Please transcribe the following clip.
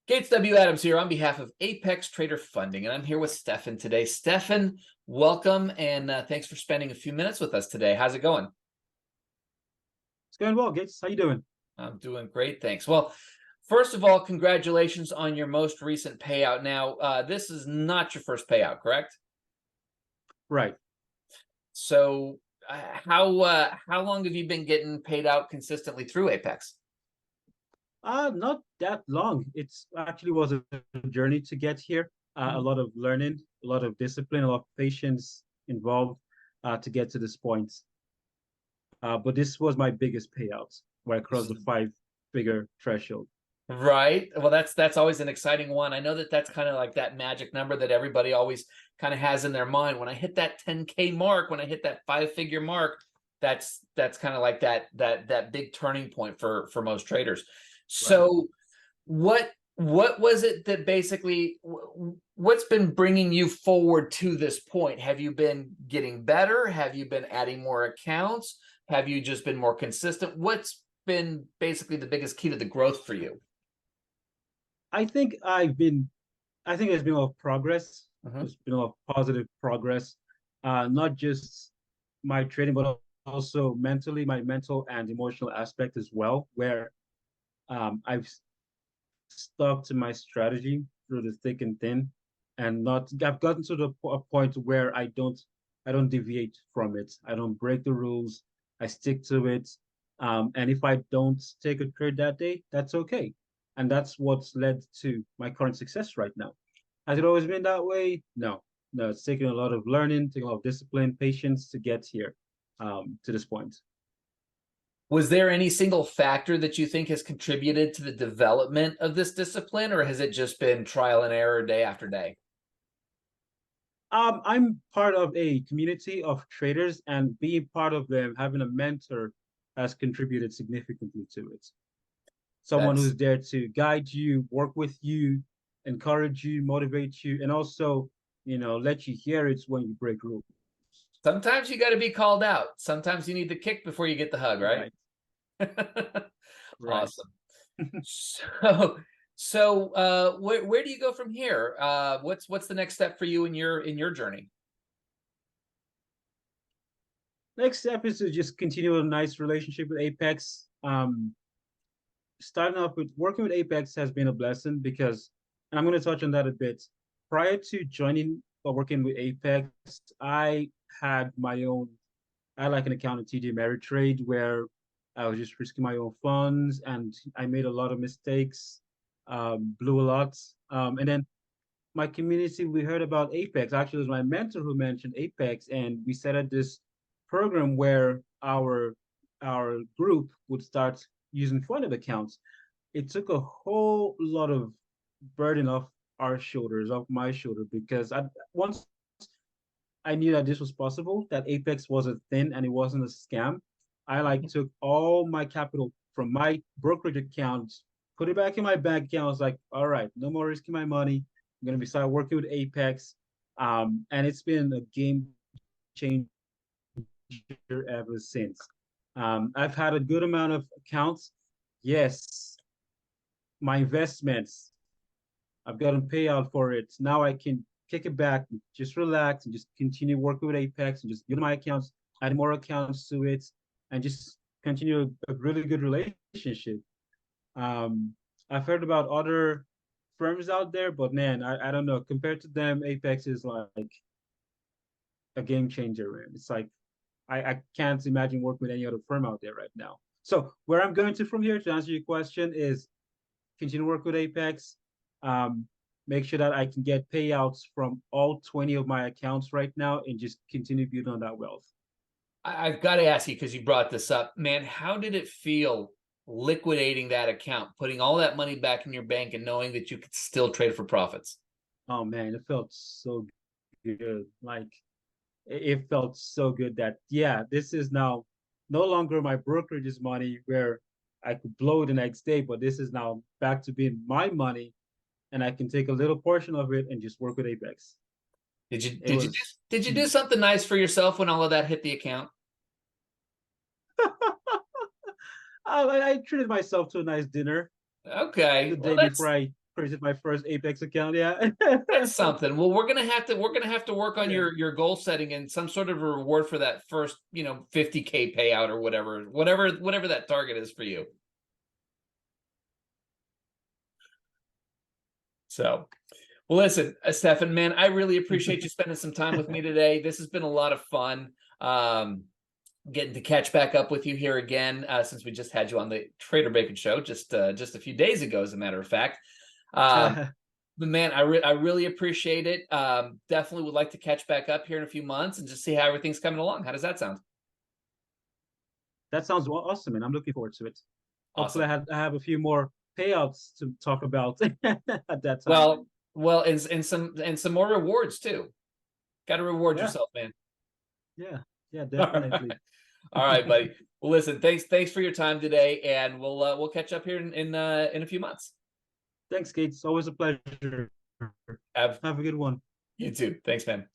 Gates W. Adams here on behalf of Apex Trader Funding, and I'm here with Stefan today. Stefan, welcome, and thanks for spending a few minutes with us today. How's it going? It's going well, Gates. How you doing? I'm doing great, thanks. Well, first of all, congratulations on your most recent payout. Now, this is not your first payout, correct? Right. So, how long have you been getting paid out consistently through Apex? Not that long. It's actually was a journey to get here. A lot of learning, a lot of discipline, a lot of patience involved to get to this point. But this was my biggest payout where I This crossed is the five-figure threshold. Right. Well, that's always an exciting one. I know that that's kind of like that magic number that everybody always kind of has in their mind. When I hit that 10K mark, when I hit that five-figure mark, that's kind of like that big turning point for most traders. Right. So, what was it that basically what's been bringing you forward to this point? Have you been getting better? Have you been adding more accounts? Have you just been more consistent? What's been basically the biggest key to the growth for you? I think I think there's been a lot of progress. Mhm. There's been a lot of positive progress, not just my trading, but also mentally, my mental and emotional aspect as well, where I've stuck to my strategy through the thick and thin, and not I've gotten to a point where I don't deviate from it. I don't break the rules. I stick to it. And if I don't take a trade that day, that's okay. And that's what's led to my current success right now. Has it always been that way? No. No, it's taken a lot of learning, taken a lot of discipline, patience to get here to this point. Was there any single factor that you think has contributed to the development of this discipline, or has it just been trial and error day after day? I'm part of a community of traders, and being part of them, having a mentor has contributed significantly to it. Someone That's who's there to guide you, work with you, encourage you, motivate you, and also, let you hear it when you break rules. Sometimes you got to be called out. Sometimes you need the kick before you get the hug, right? Right, right. Awesome. So, where do you go from here? What's the next step for you in your journey? Next step is to just continue a nice relationship with Apex. Starting off with working with Apex has been a blessing because, and I'm going to touch on that a bit. Prior to joining or working with Apex, I had my own, I had like an account at TD Ameritrade where I was just risking my own funds and I made a lot of mistakes, blew a lot. And then my community, we heard about Apex. Actually, it was my mentor who mentioned Apex, and we set up this program where our group would start using funded accounts. It took a whole lot of burden off our shoulders, off my shoulder, because once I knew that this was possible, that Apex wasn't thin and it wasn't a scam, I like took all my capital from my brokerage account, put it back in my bank account. I was like, all right, no more risking my money. I'm gonna be start working with Apex. And it's been a game changer ever since. I've had a good amount of accounts. Yes, my investments, I've gotten payout for it. Now I can kick it back, and just relax, and just continue working with Apex, and just build my accounts, add more accounts to it, and just continue a really good relationship. Um, I've heard about other firms out there, but man, I don't know. Compared to them, Apex is like a game changer, man. It's like I can't imagine working with any other firm out there right now. So where I'm going to from here to answer your question is continue to work with Apex. Um, Make sure that I can get payouts from all 20 of my accounts right now and just continue building on that wealth. I've got to ask you because you brought this up, man. How did it feel liquidating that account, putting all that money back in your bank, and knowing that you could still trade for profits? Oh man, it felt so good. Like it felt so good that yeah, this is now no longer my brokerage's money where I could blow it the next day, but this is now back to being my money and I can take a little portion of it and just work with Apex. Did you It did you do, was did you do something nice for yourself when all of that hit the account? I treated myself to a nice dinner Okay, the well day before I. created my first Apex account. Yeah. That's something. Well, we're gonna have to work on Yeah. your goal setting and some sort of a reward for that first, 50K payout or whatever that target is for you. So, well, listen, Stefan, man, I really appreciate you spending some time with me today. This has been a lot of fun. Getting to catch back up with you here again, since we just had you on the Trader Bacon show just a few days ago, as a matter of fact. Um, but man, I really appreciate it. Definitely would like to catch back up here in a few months and just see how everything's coming along. How does that sound? That sounds awesome, and I'm looking forward to it. Hopefully, Awesome. I have a few more payouts to talk about at that time. Well, and some more rewards too. Got to reward Yeah, yourself, man. yeah, yeah, All right, definitely. all right, buddy. Well, listen, thanks for your time today, and we'll catch up here in a few months. Thanks, Kate. It's always a pleasure. Have Have a good one. you too. Thanks, man.